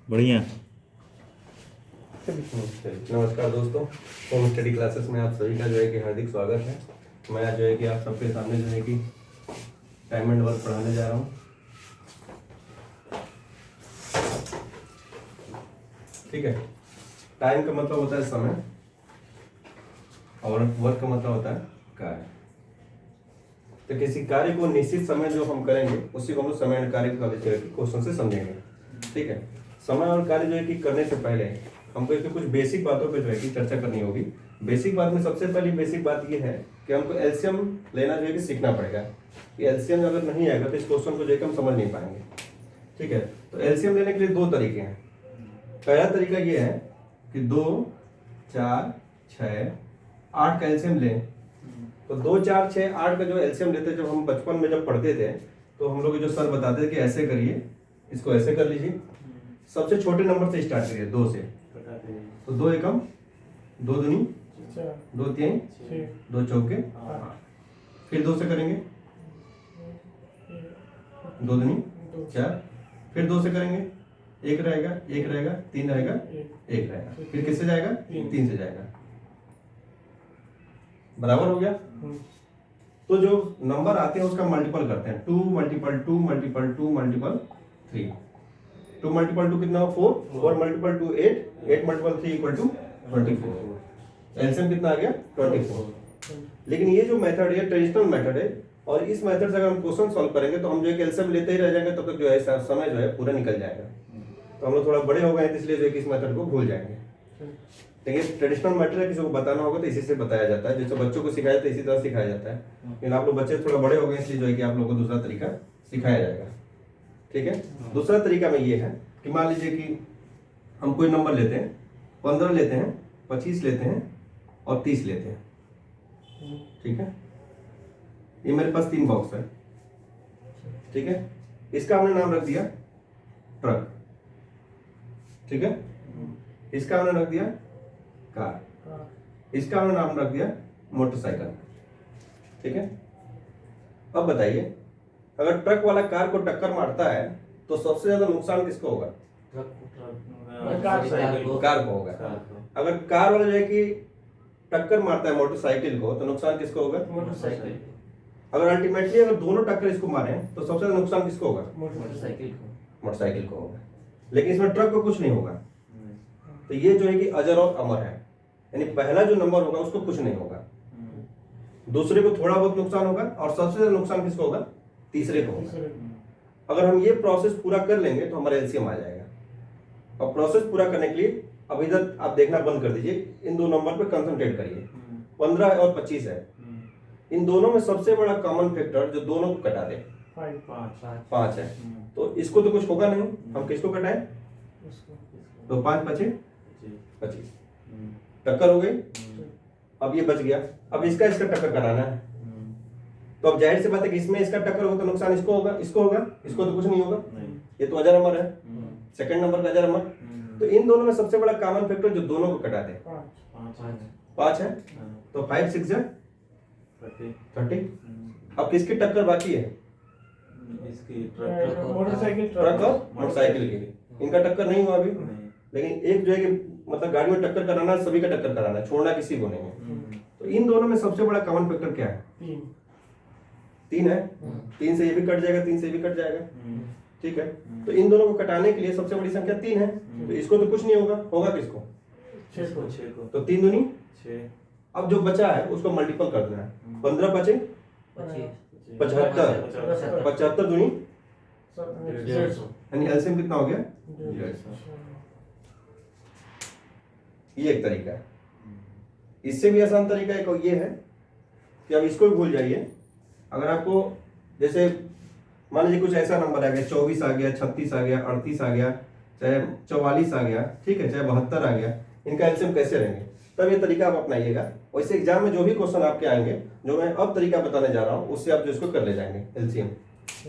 बढ़िया। नमस्कार दोस्तों, होम स्टडी क्लासेस में आप सभी का जो है कि हार्दिक स्वागत है। मैं आज जो है कि आप सबके सामने जो है कि टाइम एंड वर्क पढ़ाने जा रहा हूँ। ठीक है, टाइम का मतलब होता है समय और वर्क का मतलब होता है कार्य। तो किसी कार्य को निश्चित समय जो हम करेंगे उसी को हम लोग समय एंड कार्य का क्वेश्चन से समझेंगे। ठीक है, समय और कार्य जो है कि करने से पहले हमको इसमें कुछ बेसिक बातों पे जो है कि चर्चा करनी होगी। बेसिक बात में सबसे पहली बेसिक बात ये है कि हमको एलसीएम लेना जो है कि सीखना पड़ेगा। कि एलसीएम अगर नहीं आएगा तो इस क्वेश्चन को जो है कि हम समझ नहीं पाएंगे। ठीक है, तो एलसीएम लेने के लिए दो तरीके हैं। पहला तरीका ये है कि 2, 4, 6, 8 का एलसीएम लें। तो 2, 4, 6, 8 का जो एलसीएम लेते जब हम बचपन में जब पढ़ते थे तो हम लोग जो सर बताते थे कि ऐसे करिए, इसको ऐसे कर लीजिए। सबसे छोटे नंबर से स्टार्ट करिए, 2 से। तो 2 एकम 2 दूनी 2 तीन 2 चौके 8। फिर 2 से करेंगे 2 दूनी 4। फिर 2 से करेंगे 1 रहेगा 1 रहेगा 3 रहेगा 1 रहेगा। फिर किससे जाएगा 3 से जाएगा। बराबर हो गया। तो जो नंबर आते हैं उसका मल्टीपल करते हैं। 2 मल्टीपल 2 मल्टीपल 2 मल्टीपल 3। 2 मल्टीपल 2 कितना 4, 4 multiple 2 8, 8 multiple 3 equal to 24। LCM कितना आ गया 24। लेकिन ये जो मेथड है ट्रेडिशनल मेथड है और इस मेथड से अगर हम क्वेश्चन सॉल्व करेंगे तो हम जो है एलसीएम लेते ही रह जाएंगे, तब तक जो है समय जो है पूरा निकल जाएगा। तो हम लोग थोड़ा बड़े हो गए हैं इसलिए जो है कि इस मेथड को भूल जाएंगे। देखिए ट्रेडिशनल मेथड है, किसी को बताना होगा तो इसी से बताया जाता है। जैसे बच्चों को सिखाया तो इसी तरह सिखाया जाता है। लेकिन आप लोग बच्चे थोड़ा बड़े हो गए इसलिए जो है कि आप लोगों को दूसरा तरीका सिखाया जाएगा। ठीक है, दूसरा तरीका में ये है कि मान लीजिए कि हम कोई नंबर लेते हैं, 15 लेते हैं, 25 लेते हैं और 30 लेते हैं। ठीक है, ये मेरे पास 3 बॉक्स है। ठीक है, इसका हमने नाम रख दिया ट्रक। ठीक है, इसका हमने रख दिया कार, इसका हमने नाम रख दिया मोटरसाइकिल। ठीक है, अब बताइए अगर ट्रक वाला कार को टक्कर मारता है तो सबसे ज्यादा नुकसान किसको होगा? कार को होगा। अगर कार वाला जो है कि टक्कर मारता है मोटरसाइकिल को तो नुकसान किसको होगा? मोटरसाइकिल। अगर अल्टीमेटली अगर दोनों टक्कर इसको मारे तो सबसे ज्यादा नुकसान किसको होगा? मोटरसाइकिल को होगा। लेकिन इसमें ट्रक को कुछ नहीं होगा। तो ये जो है कि अजर और अमर है, यानी पहला जो नंबर होगा उसको कुछ नहीं होगा, दूसरे को थोड़ा बहुत नुकसान होगा और सबसे ज्यादा नुकसान किसको होगा? तीसरे को होगा। अगर हम ये प्रोसेस पूरा कर लेंगे तो हमारा एलसीएम आ जाएगा। और प्रोसेस पूरा करने के लिए अब इधर आप देखना बंद कर दीजिए, इन दो नंबर पे कंसंट्रेट करिए। 15 और 25 है, इन दोनों में सबसे बड़ा कॉमन फैक्टर जो दोनों को कटा दे 5 है। तो इसको तो कुछ होगा नहीं, हम किसको कटाएं? तो 5 5 25 टक्कर हो गई। अब ये बच गया, अब इसका टक्कर कराना है। तो अब जाहिर सी बात है कि इसमें इसका टक्कर होगा तो नुकसान इसको होगा, इसको होगा, इसको तो कुछ नहीं होगा। ये तो अजर अमर है, सेकंड नंबर का अजर अमर। तो इन दोनों में सबसे बड़ा कॉमन फैक्टर जो दोनों को कटा दे 5 है। तो 5 6 30। अब किसकी टक्कर बाकी है? ट्रक और मोटरसाइकिल की। इनका टक्कर नहीं हुआ अभी, लेकिन एक जो है कि मतलब गाड़ी में टक्कर कराना, सभी का टक्कर कराना, छोड़ना किसी को नहीं है। तो इन दोनों में सबसे बड़ा कॉमन फैक्टर क्या है? 3 है। 3 से ये भी कट जाएगा, 3 से ये भी कट जाएगा। ठीक है, तो इन दोनों को कटाने के लिए सबसे बड़ी संख्या 3 है। तो इसको तो कुछ नहीं होगा, होगा किसको? 6 को। तो 3 दूनी 6। अब जो बचा है उसको मल्टीपल कर देना है। 15 5 75, 75 दूनी 150, यानी एलसीएम कितना हो गया? 150। ये एक तरीका है। इससे भी आसान तरीका एक ये है कि अब इसको भी भूल जाइए। अगर आपको जैसे मान लीजिए कुछ ऐसा नंबर आ गया, 24 आ गया, 36 आ गया, 38 आ गया, चाहे 44 आ गया, ठीक है, चाहे 72 आ गया, इनका एलसीएम कैसे रहेंगे, तब ये तरीका आप अपनाइएगा। वैसे एग्जाम में जो भी क्वेश्चन आपके आएंगे, जो मैं अब तरीका बताने जा रहा हूँ, उससे आप जो इसको कर ले जाएंगे एलसीएम।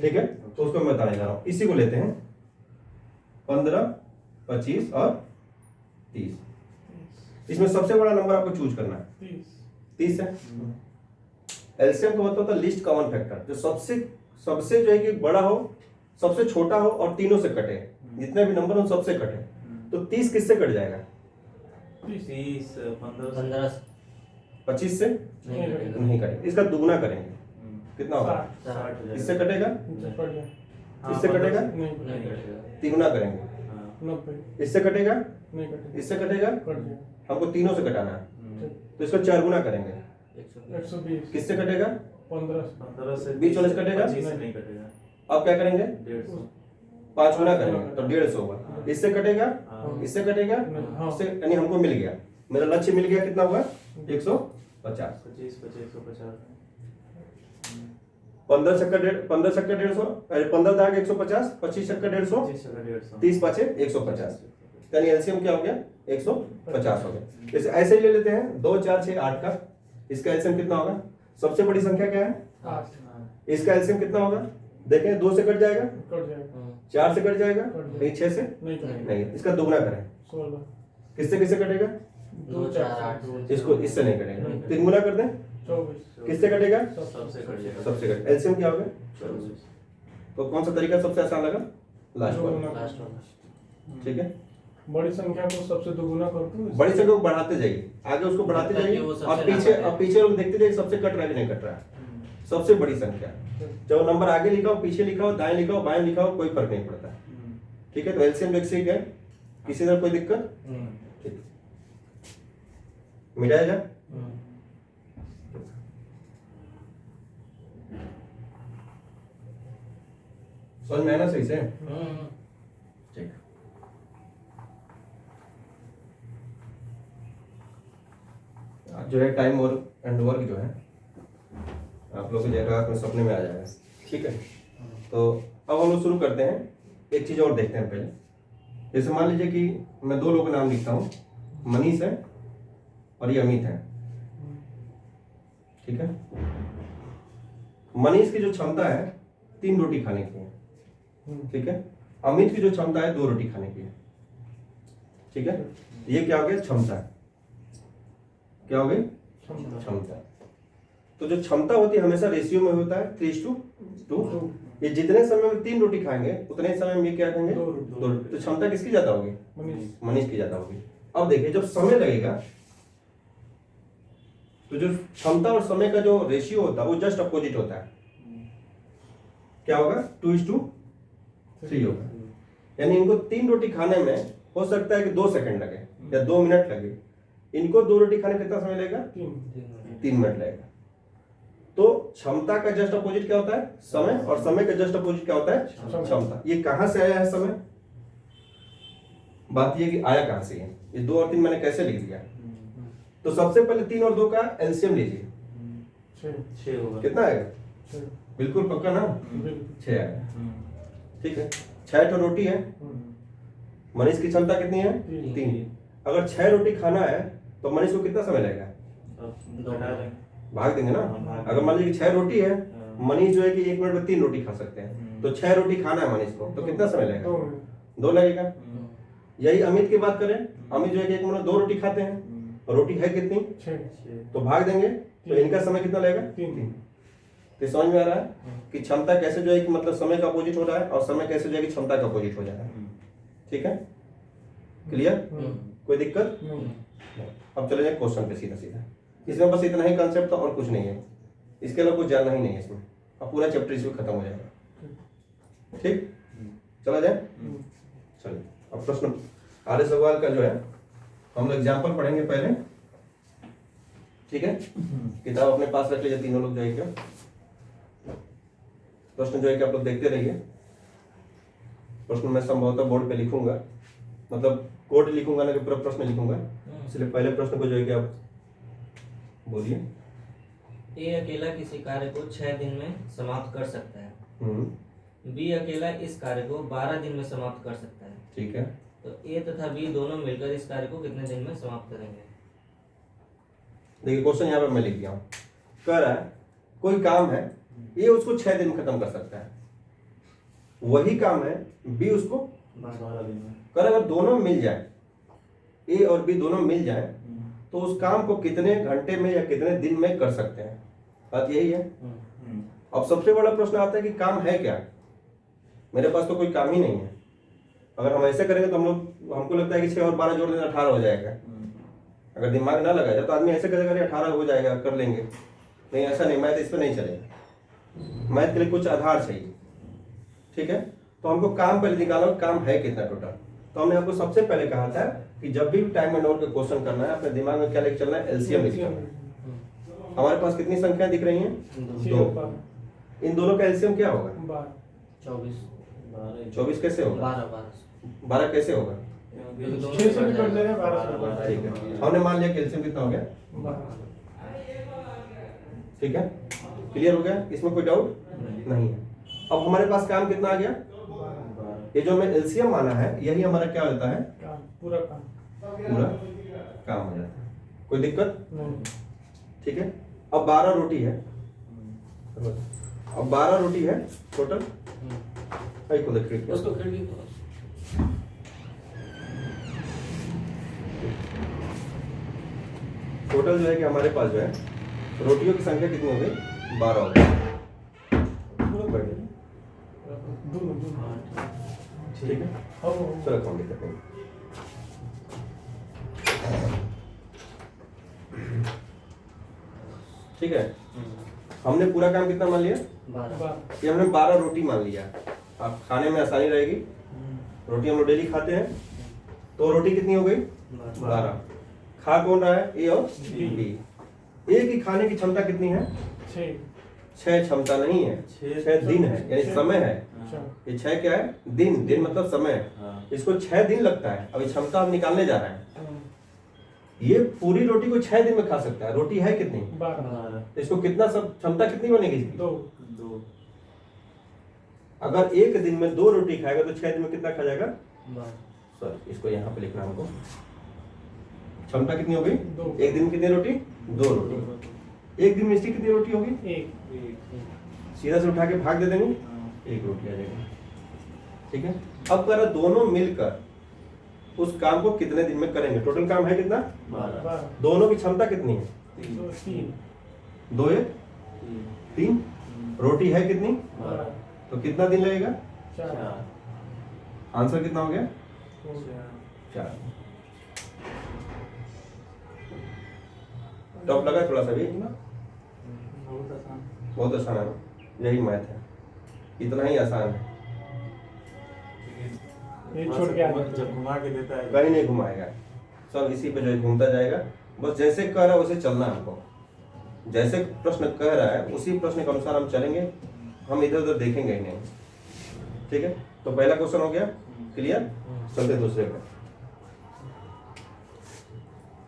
ठीक है, तो उसको मैं बताने जा रहा हूँ। इसी को लेते हैं 15 25 और 30। इसमें सबसे बड़ा नंबर आपको चूज करना है। 30 है। एलसीएम का मतलब होता है लीस्ट कॉमन फैक्टर, जो सबसे जो है कि बड़ा हो, सबसे छोटा हो और तीनों से कटे। जितने भी नंबर उन सबसे कटे। तो 30 किससे कट जाएगा? 30 15 15 25 से नहीं कटेगा। नहीं कटेगा। इसका दुगना करेंगे, कितना होगा? 60 इससे कटेगा, इससे कटेगा, नहीं कटेगा। तिगुना करेंगे, हाँ, इससे कटेगा, नहीं कटेगा, इससे कटेगा, कट गया। हमको तीनों से कटाना है, हम्म, तो इसको 4 गुना करेंगे। 120, किससे कटेगा? 15, 15 से 20 वाले से कटेगा? 25 से नहीं कटेगा। अब क्या करेंगे? 150। 5 गुना करेंगे तो 150 होगा। इससे कटेगा, हाँ, इससे कटेगा, हाँ। इससे, यानी हमको मिल गया, मेरा लक्ष्य मिल गया। कितना हुआ? 150। 25 150। 15 छक्का 150, अरे 15 दाग 150, 25 छक्का 150, 25 का 150। 30 पाँचे 150, यानी एलसीएम क्या हो गया? 150 हो गया। जैसे ऐसे ही ले लेते हैं 2 4 6 8 का, इसका एलसीएम कितना होगा? सबसे बड़ी संख्या क्या है? 8, इसका एलसीएम कितना होगा? देखें, 2 से कट जाएगा, कट जाएगा, 4 से कट जाएगा, कट जाएगा। नहीं 6 से नहीं कटेगा, नहीं। इसका दुगना करें, 16, किससे किससे कटेगा? 2 4 8, इसको इससे नहीं कटेगा, 3 गुना कर दें, 24, किससे कटेगा? सबसे कट जाएगा। सबसे कट। एलसीएम क्या होगा? 24। तो कौन सा तरीका सबसे आसान लगा? लास्ट वाला, दुगुना। लास्ट वाला। ठीक है। बड़ी संख्या को सबसे दुगुना कर दो। बड़ी संख्या को बढ़ाते जाइए, आगे उसको बढ़ाते ताकि जाइए, वो सबसे और पीछे लंबा है। अब पीछे लोग देखते जाइए सबसे कट रहा है कि नहीं कट रहा है। सबसे बड़ी संख्या, चाहे वो नंबर आगे लिखा हो, पीछे लिखा हो, दाएं लिखा हो, बाएं लिखा हो, कोई फर्क नहीं पड़ता। ठीक है, तो एलसीएम जो सीख गए, किसी तरह कोई दिक्कत? ठीक, मिटाया जाए। समझ में आया ना सही से? ठीक। आज जो है टाइम और एंड वर्क जो है आप लोग की जगह में सपने में आ जाएगा। ठीक है, तो अब हम लोग शुरू करते हैं। एक चीज और देखते हैं पहले। जैसे मान लीजिए कि मैं 2 लोगों का नाम लिखता हूँ, मनीष है और ये अमित है। ठीक है, मनीष की जो क्षमता है 3 रोटी खाने की है, ठीक है। अमित की जो क्षमता है 2 रोटी खाने की है, ठीक है। ये क्या हो गया? क्षमता। क्या हो गई? क्षमता। तो जो क्षमता होती है हमेशा रेशियो में होता है 3:2। ये जितने समय में 3 रोटी खाएंगे उतने समय में ये क्या खाएंगे? 2 रोटी। 2 रोटी। तो क्षमता किसकी ज्यादा होगी? मनीष, मनीष की ज्यादा होगी। अब देखिए, जब समय लगेगा तो जो क्षमता और समय का जो रेशियो होता है वो जस्ट अपोजिट होता है। क्या होगा? 2:3 होगा। यानी इनको 3 रोटी खाने में हो सकता है कि 2 सेकंड लगे या 2 मिनट लगे। इनको 2 रोटी खाने में कितना समय लगेगा? 3 मिनट लगेगा। तो क्षमता का जस्ट अपोजिट क्या होता है? समय, और समय का जस्ट अपोजिट क्या होता है? क्षमता। ये कहां से आया है समय? बात ये कि आया कहां से है? ये 2 और 3 मैंने कैसे लिख दिया? तो सबसे पहले 3 और 2 का एलसीएम लीजिए, 6 होगा। कितना आएगा? 6, बिल्कुल पक्का ना? 6 आएगा। ठीक है, 6 तो रोटी है। मनीष की क्षमता कितनी है? 3। अगर 6 रोटी खाना है तो मनीष को कितना समय लगेगा? भाग देंगे ना। अगर मान लीजिए 6 रोटी है, मनीष जो है कि 1 मिनट में 3 रोटी खा सकते हैं, तो 6 रोटी खाना है मनीष को, तो कितना समय लगेगा? 2 लगेगा। यही अमित की बात करें, अमित जो है कि 1 मिनट में 2 रोटी खाते हैं, और रोटी है कितनी? 6, तो भाग देंगे, तो इनका समय कितना लगेगा? 3। तो समझ में आ रहा है कि क्षमता कैसे जो है कि मतलब समय का अपोजिट हो रहा है, और समय कैसे जो है कि क्षमता का अपोजिट हो जा रहा है। ठीक है, क्लियर? कोई दिक्कत? अब चले जाए क्वेश्चन पे सीधा सीधा। इसमें बस इतना ही कंसेप्ट था और कुछ नहीं है, इसके अलावा कुछ जानना ही नहीं है इसमें। अब पूरा चैप्टर इसमें खत्म हो जाएगा। ठीक, चला जाए। चलिए, अब प्रश्न आर्य सवाल का जो है हम लोग एग्जाम्पल पढ़ेंगे पहले। ठीक है, किताब अपने पास रख लीजिए तीनों लोग जो है क्या। प्रश्न जो है कि आप लोग देखते रहिए। प्रश्न मैं संभवतः बोर्ड पे लिखूंगा, मतलब कोड लिखूंगा ना कि पूरा प्रश्न लिखूंगा, इसलिए पहले प्रश्न को जो है कि आप बोलिए। ए अकेला किसी कार्य को 6 दिन में समाप्त कर सकता है। बी अकेला इस कार्य को 12 दिन में समाप्त कर सकता है। ठीक है, तो ए तथा बी दोनों मिलकर इस कार्य को कितने दिन में समाप्त करेंगे? देखिए क्वेश्चन यहाँ पे मैं लिख दिया हूँ। कह रहा है कोई काम है, ये उसको 6 दिन में खत्म कर सकता है। वही काम है बी उसको 12 दिन में। कह रहा है अगर दोनों मिल जाए, ए और बी दोनों मिल जाए, तो उस काम को कितने घंटे में या कितने दिन में कर सकते हैं। बात यही है। अब सबसे बड़ा प्रश्न आता है कि काम है क्या? मेरे पास तो कोई काम ही नहीं है, अगर हम ऐसे करेंगे तो हमको लगता है कि 6 और 12 जोड़ देना 18 हो जाएगा। अगर दिमाग ना लगाया तो आदमी ऐसे करेगा 18 हो जाएगा, कर लेंगे। नहीं, ऐसा नहीं, मैथ इस पर नहीं चलेगा। मैथ के लिए कुछ आधार चाहिए, ठीक है। तो हमको काम पहले निकालो, काम है कितना टोटल। तो हमने आपको सबसे पहले कहा था कि जब भी टाइम एंड आवर का क्वेश्चन करना है, अपने दिमाग में क्या लेके चलना है, एलसीएम लेके चलना है। हमारे पास कितनी संख्या दिख रही हैं? 2। इन दोनों का एलसीएम क्या होगा? 24 कैसे होगा? 12 कैसे होगा? 6 से निकल जाएगा 12 से। ठीक है, हमने मान लिया कि एलसीएम कितना हो गया। 12। ठीक है, क्लियर हो गया, इसमें कोई डाउट नहीं है। अब हमारे पास काम कितना आ गया? ये जो हमें एलसीएम माना है, यही हमारा क्या होता है? पूरा काम काम हो जाता है। कोई दिक्कत नहीं। ठीक है। अब 12 रोटी है, अब 12 रोटी है टोटल। को देखिए उसको खिड़की को टोटल जो है कि हमारे पास जो है रोटियों की संख्या कितनी हो गई? 12 हो गई। ठीक है, चलो काम करते हैं। ठीक है, हमने पूरा काम कितना मान लिया? 12। ये हमने 12 रोटी मान लिया। अब खाने में आसानी रहेगी, रोटी हम लोग डेली खाते हैं। तो रोटी कितनी हो गई? 12। खा कौन रहा है? ए और बी। ए की खाने की क्षमता कितनी है? 6 क्षमता नहीं है, 6 दिन है, यानी समय है। ये 6 क्या है? दिन मतलब समय है। इसको 6 दिन लगता है। अब क्षमता हम निकालने जा रहे हैं। ये पूरी रोटी को 6 दिन में खा सकता है। रोटी है कितनी? 12। इसको कितना सब क्षमता कितनी बनेगी इसकी? 2। अगर एक दिन में 2 रोटी खाएगा तो 6 दिन में कितना खा जाएगा? सॉरी, इसको यहाँ पे लिखना हमको। क्षमता कितनी हो गई? 2। एक दिन में कितनी रोटी? 2 रोटी। एक दिन में इसकी कितनी रोटी होगी? 1। सीधा से उठा के भाग दे देंगे, 1 रोटी आ जाएगी। ठीक है, अब अगर दोनों मिलकर उस काम को कितने दिन में करेंगे? टोटल काम है कितना? 12। दोनों की क्षमता कितनी है? 3। 2 1 3। रोटी है कितनी? 12। तो कितना दिन लगेगा? 4। आंसर कितना हो गया? 4। टफ लगा थोड़ा सा भी? बहुत आसान है, यही मैथ है, इतना ही आसान है। ये छोड़ के आगे जब घुमा के देता है कहीं नहीं घुमाएगा, सब इसी पे जो है घूमता जाएगा। बस जैसे कह रहा है वैसे चलना है हमको। जैसे प्रश्न कह रहा है उसी प्रश्न के अनुसार हम चलेंगे, हम इधर उधर देखेंगे ही नहीं। ठीक है, तो पहला क्वेश्चन हो गया क्लियर। चलते दूसरे पे।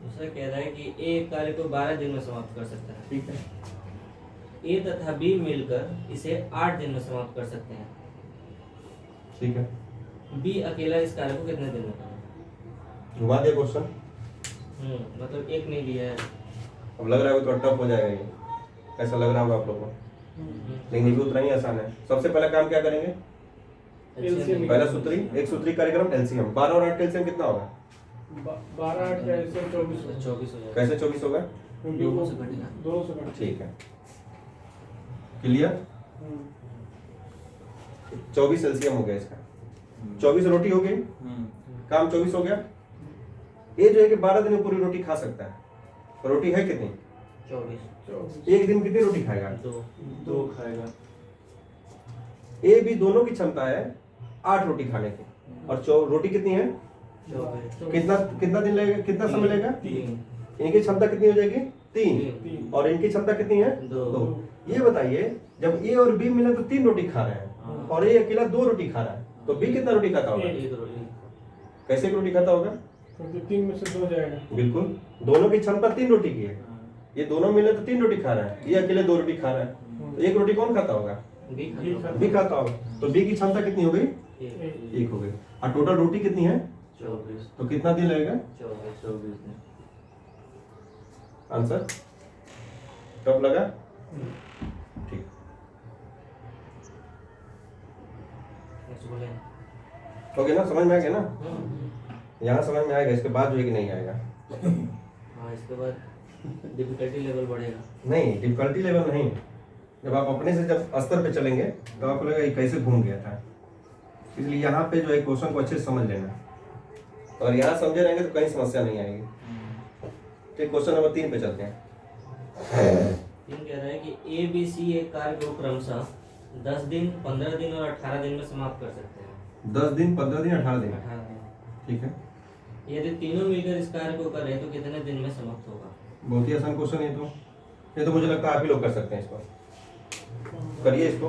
दूसरा कह रहा है कि ए कार्य को 12 दिन में समाप्त कर सकता है। ठीक है, ए तथा बी मिलकर इसे 8 दिन में समाप्त कर सकते हैं। ठीक है, बी अकेला इस कार्य को कितने दिन में करेगा? घुमा दिया क्वेश्चन। मतलब एक नहीं दिया है। अब लग रहा है थोड़ा टफ हो जाएगा ये, ऐसा लग रहा होगा आप लोगों को, लेकिन ये भी उतना ही आसान है। सबसे पहला काम क्या करेंगे? पहला सूत्री, एक सूत्री कार्यक्रम एलसीएम। 12 और 8 एलसीएम कितना होगा? 12 8 का एलसीएम 24। 24 हो जाएगा। कैसे 24 होगा? दोनों से घटेगा। दोनों से घटेगा। ठीक है, क्लियर। 24 एलसीएम हो गया इसका। 24 रोटी हो गई, काम 24 हो गया। ये जो है कि 12 दिन में पूरी रोटी खा सकता है। तो रोटी है कितनी? 24। एक दिन कितनी रोटी खाएगा? 2 खाएगा। ए बी दोनों की क्षमता है 8 रोटी खाने की, और रोटी कितनी है? 24। कितना दिन लगेगा, कितना समय लगेगा? 3। इनकी क्षमता कितनी हो जाएगी? 3। 3। और इनकी क्षमता कितनी है? 2। ये बताइए, जब ए और बी मिले तो 3 रोटी खा रहे हैं, और ए अकेला 2 रोटी खा रहा है, तो बी कितना रोटी खाता होगा? 1 रोटी। कैसे रोटी खाता होगा? क्योंकि 3 में से 2 जाएगा। बिल्कुल, दोनों की क्षमता 3 रोटी की है। ये दोनों मिले तो 3 रोटी खा रहा है, ये अकेले 2 रोटी खा रहा है, तो 1 रोटी कौन खाता होगा? बी बी खाता होगा। तो बी की क्षमता कितनी हो गई? 1 हो गई। और टोटल रोटी कितनी है? 24। तो कितना दिन लगेगा? 24 दिन। आंसर कब लगा? ठीक, बोले हो गया ना, समझ में आ गया ना? यहाँ समझ में आएगा, इसके बाद जो है कि नहीं आएगा। हाँ, इसके बाद डिफिकल्टी लेवल बढ़ेगा। नहीं, डिफिकल्टी लेवल नहीं, जब आप अपने से जब स्तर पे चलेंगे तो आपको लगेगा ये कैसे घूम गया था। इसलिए यहाँ पे जो है क्वेश्चन को अच्छे से समझ लेना, और यहाँ समझे रहेंगे तो कहीं समस्या नहीं आएगी। ठीक, क्वेश्चन नंबर 3 पे चलते हैं। 3 कह रहा है कि ए बी सी एक कार्य को क्रमशः 10 दिन, 15 दिन और 18 दिन में समाप्त कर सकते हैं। 10 दिन, 15 दिन, 18 दिन। 18 दिन। ठीक है, यदि तीनों मिलकर इस कार्य को करें तो कितने दिन में समाप्त होगा? बहुत ही आसान क्वेश्चन है ये तो मुझे लगता है आप ही लोग कर सकते हैं इसको। करिए इसको।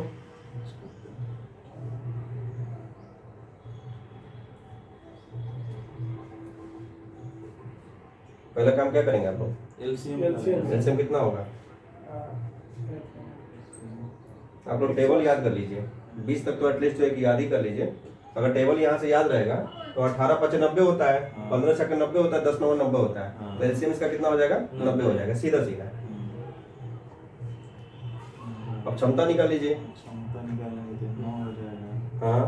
पहला काम क्या करेंगे आप लोग? एलसीएम कितना होगा? आप लोग टेबल याद कर लीजिए, 20 तक तो एटलीस्ट एक याद ही कर लीजिए। अगर टेबल यहाँ से याद रहेगा तो 18 5 90 होता है, 15 सेकंड 90 होता है, 10 9 90 होता है, तो एलसीएम इसका कितना हो जाएगा? 90 हो जाएगा, सीधा सीधा। अब क्षमता निकाल लीजिए। क्षमता निकालेंगे तो 9 हो जाएगा। हाँ,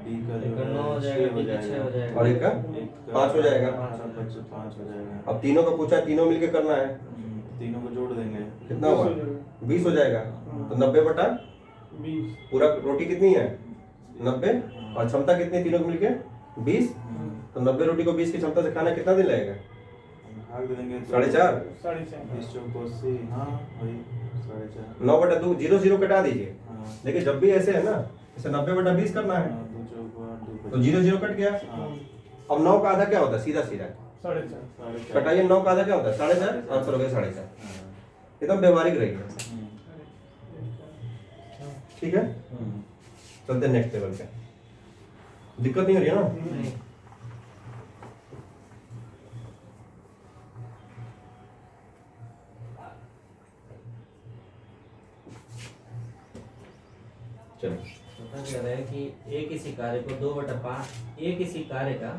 बी का एक जो का 9 हो जाएगा, बी का 6 हो जाएगा। और एक का 5 हो जाएगा। 5 हो जाएगा। अब तीनों का पूछा, तीनों मिलके करना है, तीनों को जोड़ देंगे। कितना होगा? 20 हो जाएगा। तो 90 बटा 20। पूरा रोटी कितनी है? 90, और क्षमता कितनी है तीनों को मिलके? 20। तो 90 रोटी को 20 की क्षमता से खाना कितना दिन लगेगा? भाग दे देंगे तो 4.5। 20 चौक 80। हाँ वही 4.5। 9 बटा 2, 0 0 कटा दीजिए। हाँ देखिए जब भी ऐसे है ना, इसे 90 बटा 20 करना है, 2 चौक 8 तो 0 0 कट गया। हाँ अब 9 का आधा क्या होता है? सीधा सीधा 4.5। कटाइए। 9 का आधा क्या होता है? 4.5। आंसर हो गया 4.5। एकदम व्यवहारिक रहिए। ठीक है, चलते हैं नेक्स्ट टेबल पे। दिक्कत नहीं हो रही है ना? नहीं। चलो, चौथा कह रहा है कि ए किसी कार्य को 2/5 ए किसी कार्य का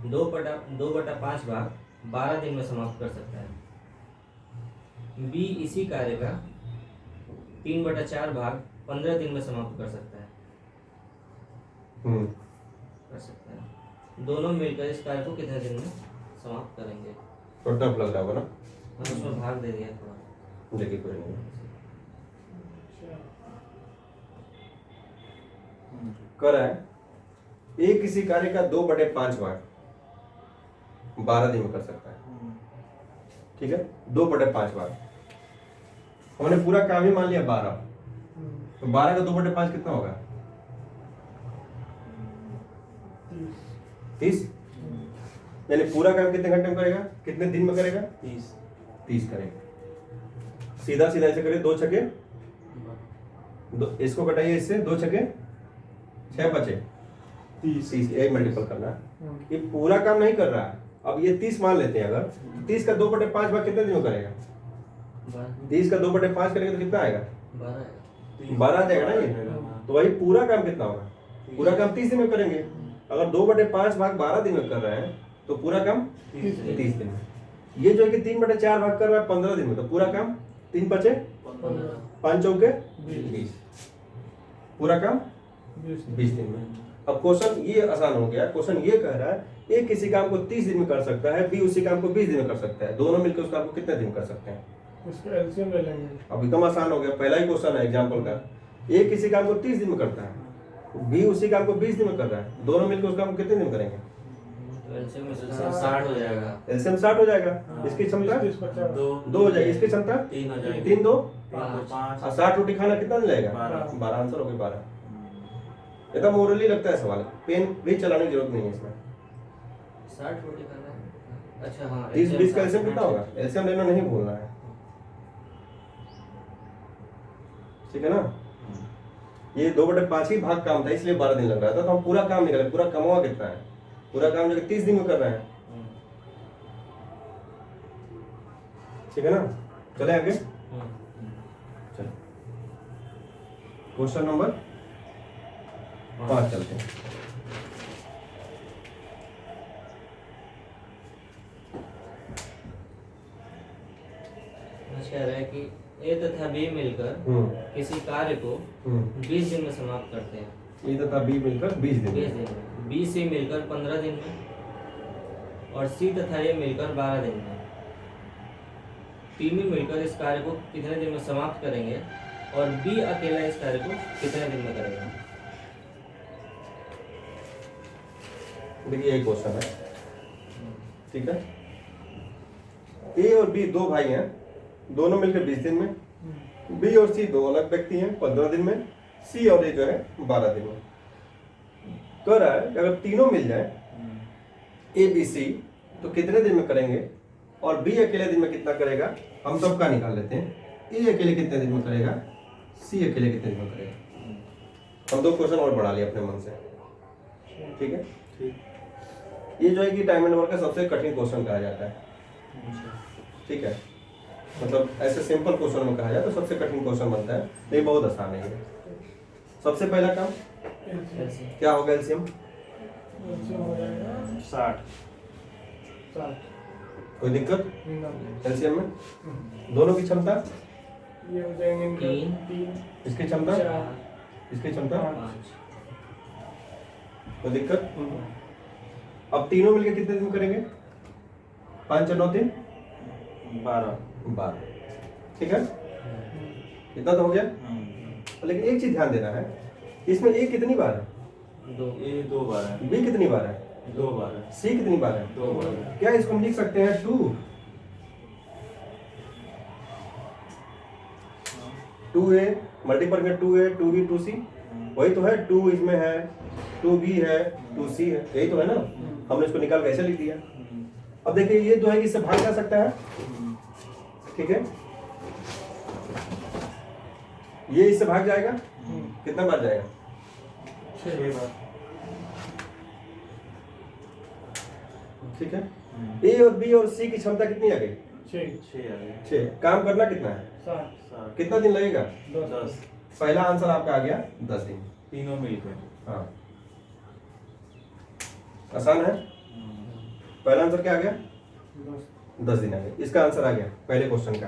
2/5 भाग 12 दिन में समाप्त कर सकता है। बी इसी कार्य का 3/4 भाग 15 दिन में समाप्त कर सकता है। दोनों मिलकर इस कार्य को कितने दिन में समाप्त करेंगे? तो टफ लग रहा होगा ना? हम उसमें भाग दे दिया थोड़ा। देखिए कोई नहीं, कर रहा है एक किसी कार्य का 2/5 भाग 12 दिन में कर सकता है। ठीक है, 2/5 भाग। हमने पूरा काम ही मान लिया 12, तो 12 का 2/5 कितना होगा? 30। यानी पूरा काम कितने घंटे में करेगा? कितने दिन में करेगा? 30 करेगा। सीधा सीधा ऐसे करिए, 2 छके इसको कटाइए इससे, 2 छके 6 बचे 30 एक मल्टीपल करना है। ये पूरा काम नहीं कर रहा है। अब ये 30 मान लेते हैं, अगर 30 का 2/5 भाग कितने दिन में करेगा? 30 का 2/5 करेंगे तो कितना आएगा? 12 आ जाएगा ना ये। तो वही पूरा काम कितना होगा? पूरा काम 30 दिन में करेंगे। अगर 2/5 भाग 12 दिन में कर रहे हैं तो पूरा काम 30 दिन में। ये जो है कि 3/4 भाग कर रहा है 15 दिन में, तो पूरा काम 3 बचे 5 चौके 20, पूरा काम 20 दिन में। अब क्वेश्चन ये आसान हो गया। क्वेश्चन ये कह रहा है ए किसी काम को 30 दिन में कर सकता है, बी उसी काम को 20 दिन में कर सकता है। दोनों मिलकर उस काम को कितने दिन कर सकते हैं? इसको एलसीएम ले लेंगे। अब एकदम आसान हो गया, पहला ही क्वेश्चन है एग्जाम्पल का। ए किसी काम को 30 दिन में करता है, बी उसी काम को 20 दिन में कर रहा है, दोनों मिलकर उस काम को कितने दिन में करेंगे? एलसीएम 60 हो जाएगा। एलसीएम 60 हो जाएगा। इसकी क्षमता 2 हो जाएगी, इसकी क्षमता 3 हो जाएगी। 3 2 5 और 60 रोटी खाना कितना दिन लगेगा? 12। आंसर हो गया 12। एकदम ओरली लगता है सवाल, पेन भी चलाने की जरूरत नहीं है इसमें। 60 रोटी खाना है। अच्छा हाँ, 30 20 का एलसीएम कितना होगा? एलसीएम लेना नहीं भूलना है, ठीक है ना? ये 2/5 ही भाग काम था, इसलिए 12 दिन लग रहा था। तो हम पूरा काम निकाले, पूरा कमावा कितना है? पूरा काम जो 30 दिन में कर रहे हैं, ठीक है ना? चले आगे, चलो क्वेश्चन नंबर 5 चलते हैं। कह रहा है कि ए तथा बी मिलकर किसी कार्य को 20 दिन में समाप्त करते हैं। ए तथा बी मिलकर 20 दिन 20 दिन में। बी सी मिलकर 15 दिन में और सी तथा ए मिलकर 12 दिन में। तीनों मिलकर इस कार्य को कितने दिन में समाप्त करेंगे और बी अकेला इस कार्य को कितने दिन में करेगा? देखिए यही क्वेश्चन है, ठीक है। ए और बी दो भाई हैं, दोनों मिलकर 20 दिन में। बी और सी दो अलग व्यक्ति हैं, 15 दिन में। सी और ए जो है 12 दिन में। कह रहा है कि अगर तीनों मिल जाए ए बी सी तो कितने दिन में करेंगे, और बी अकेले दिन में कितना करेगा, हम सबका निकाल लेते हैं। ए अकेले कितने दिन में करेगा, सी अकेले कितने दिन में करेगा। हम दो क्वेश्चन और बढ़ा लिए अपने मन से, ठीक है। ठीक। ये जो है कि टाइम एंड वर्क का सबसे कठिन क्वेश्चन कहा जाता है, ठीक है। मतलब ऐसे सिंपल क्वेश्चन में कहा जाए तो सबसे कठिन क्वेश्चन बनता है, लेकिन बहुत आसान है ये। सबसे पहला काम क्या होगा, एलसीएम एलसीएम हो जाएगा 60। 60। कोई दिक्कत ना। एलसीएम में? दोनों की क्षमता, ये हो जाएंगे इनके 3, इसकी क्षमता, 4, इसकी क्षमता, 5, कोई दिक्कत? अब तीनों मिलकर कितने दिन करेंगे, 5 और 9 3 12। ठीक है। इतना तो हो गया। लेकिन एक चीज ध्यान देना है, इसमें ए कितनी बार है, 2, ये 2 बार है, बी कितनी बार है, 2 बार है, सी कितनी बार है। 2 बार है। क्या इसको हम लिख सकते हैं 2a मल्टीपल में 2a 2b 2c, वही तो है। 2 इसमें है, 2b है, 2c है, यही तो है ना। हमने इसको निकाल कैसे लिख दिया। अब देखिए ये जो है कि इससे भाग जा सकता है, ठीक है। ये इससे भाग जाएगा, कितना बार जाएगा, 6 बार। ठीक है। ए और बी और सी की क्षमता कितनी आ गई, 6, 6 आ गए। 6। काम करना कितना है, 7, 7, कितना दिन लगेगा, 10। पहला आंसर आपका आ गया 10 दिन। तीनों मिलकर। हाँ आसान है। पहला आंसर क्या आ गया, 10 दिन आ गया। इसका आंसर आ गया पहले क्वेश्चन का।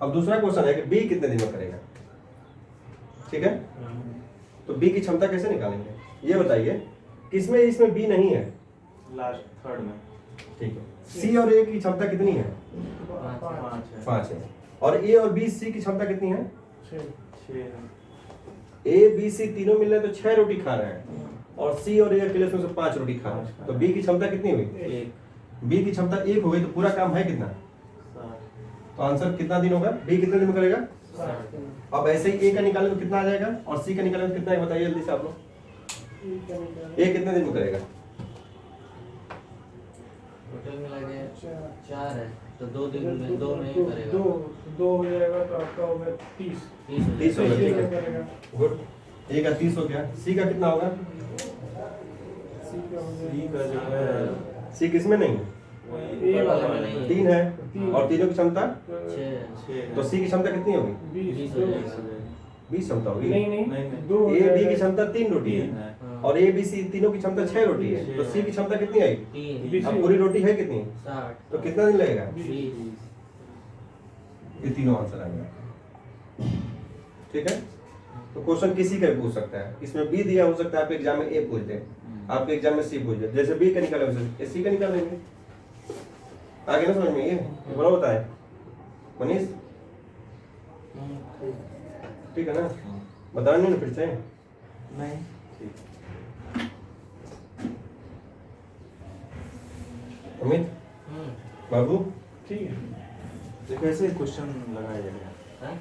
अब दूसरा क्वेश्चन है कि बी कितने दिन में करेगा, ठीक है। तो बी की क्षमता कैसे निकालेंगे, ये बताइए। किसमें इसमें बी नहीं है, लास्ट थर्ड में ठीक है। सी और ए की क्षमता कितनी है, 5 है, 5 है। और ए और बी सी की क्षमता कितनी है, 6 है। ए बी सी तीनों मिल रहे हैं तो 6 रोटी खा रहे हैं, और सी और ए अकेले उसमें से 5 रोटी खा रहे हैं। तो बी की क्षमता कितनी हुई, 1। बी की क्षमता 1 हो गई, तो पूरा काम है कितना। तो आंसर कितना दिन होगा, बी कितने दिन में करेगा। अब ऐसे ही ए का निकालें तो कितना आ जाएगा, और सी का निकालें तो कितना है, बताइए जल्दी से आप लोग। ए कितने दिन में करेगा, टोटल मिला के 4 है, तो 2 दिन में 2 में ही करेगा। 2 हो जाएगा तो आपका हो गया 30। 30 हो गया, ठीक है। करेगा। गुड। ए का 30 हो गया। सी का कितना होगा, सी का हो सी जाएगा का जो है सी किसमें नहीं है, वही ए वाला में नहीं है। 3 है, और तीनों की क्षमता, 6, 6 तो सी की क्षमता कितनी होगी, 20 हो जाएगा। 20 क्षमता होगी। नहीं नहीं, नहीं नहीं। 2 ए बी की क्षमता 3 रोटी 3 है, है। और ए बी सी तीनों की क्षमता 6 रोटी है, तो सी की क्षमता कितनी आई, 3, अब पूरी रोटी है कितनी, 60, तो कितना दिन लगेगा। 20, ये तीनों आंसर आ गया, ठीक है। तो क्वेश्चन किसी का भी पूछ सकता है, इसमें बी दिया हो सकता है, आपके एग्जाम में ए पूछ दे, आपके एग्जाम में सी पूछ दे। जैसे बी का निकाले वैसे सी का निकालेंगे। आगे ना समझ में, ये बड़ा होता है मनीष, ठीक है ना। बताना नहीं ना फिर से, नहीं। ठीक। अमित बाबू, ठीक है। तो कैसे क्वेश्चन लगाया जाएगा, हाँ?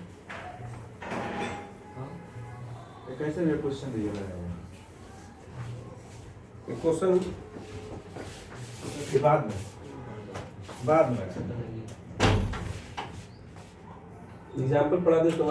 हाँ? ये कैसे ये क्वेश्चन दिया जाएगा। ये क्वेश्चन के बाद में एग्जाम्पल पढ़ा दे तो